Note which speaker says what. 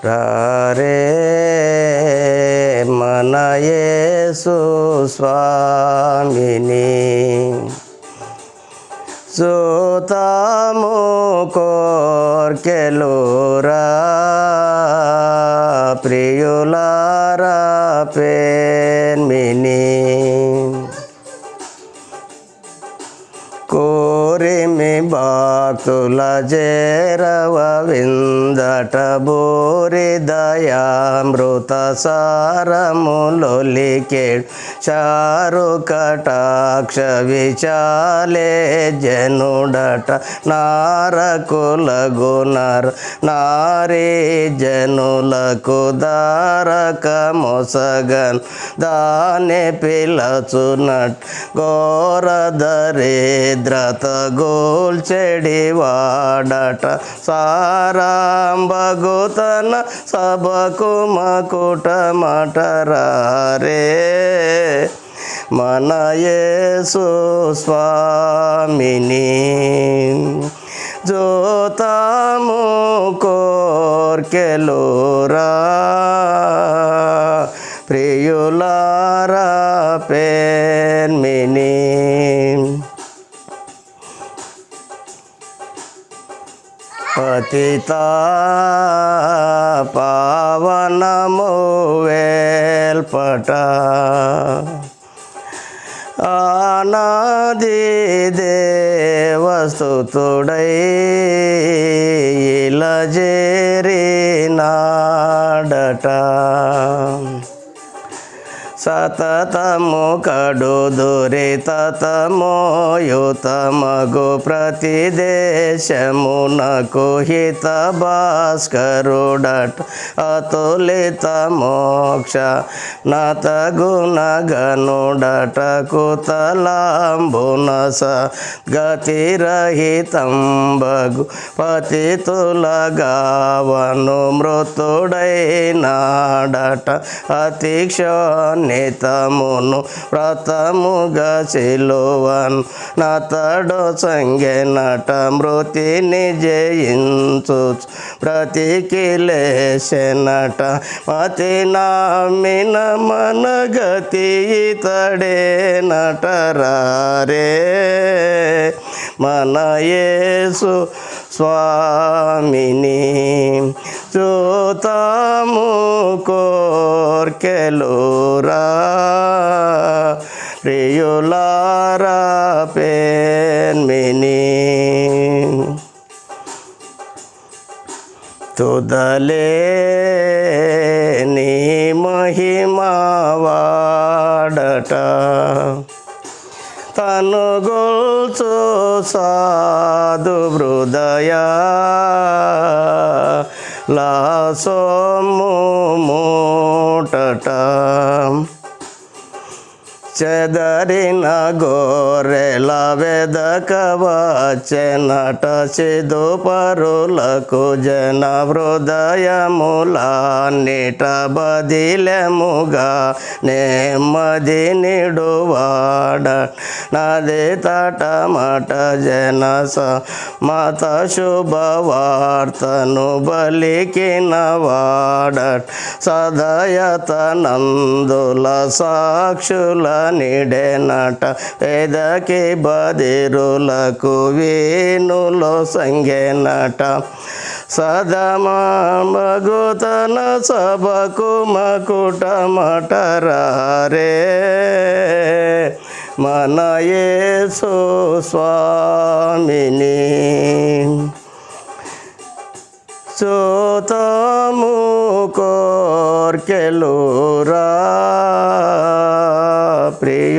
Speaker 1: రారే మన యేసు స్వామిని చూతాము కోర్కెలురా ప్రియులారా పెన్మిని కోరిమి భక్తుల చేరవ విందట బోరి దయామృత సారములొలికేడు చారు కటాక్ష విచాలే జనుడట నారకులగునర్ నారీ జనులకు దారక మొసగన్ దాని పిలచునట్ ఘోర దరిద్రత గోల్చెడి వాడట సారాంబగుతన సభకు మకుటమటరారే మన యేసు స్వామిని జోతాము కోర్కెలురా ప్రియులారా పెన్మిని పతిత పావనము వేల్పట ఆనాది దేవస్తుతుడై ఇలా చేరినాడట సతతము కడు దురితమోయుతమగు ప్రతి దేశమునకు హిత భాస్కరుడట అతులిత మోక్ష నతగుణగనుడట కుతలాంబునస గతిరహితంబగు పతితులగావను మృతుడైనాడట అతిక్షోన్నితమును వ్రతముగా సిలువన్ నతడు సంగెనట మృతిని జయించు బ్రతికి లేచెనట మతి నామిన మన గతి ఇతడే నటరారే మన యేసు స్వామిని చూతాము కోర్కెలురా ప్రియులారా పెన్మిని తుదలే నీ మహిమవాడట తను గొల్చు సాధు హృదయ లాసోము మూటట చెదరిన గోరెల వెదకవచెనట సిధుపరులకు జన హృదయములాన్నిట బదిలెముగా నెమ్మది నిడువాడ నది తటమట జన మత శుభవార్తను బలికిన వాడ సదయత నందుల సాక్షుల నిడెనట పేదకి బదిరులకు వేణులో సంగెనట సదమగుతన సభకు మకుటమటరారే మన యేసు స్వామిని చూతాము కోర్కెలురా ప్రియ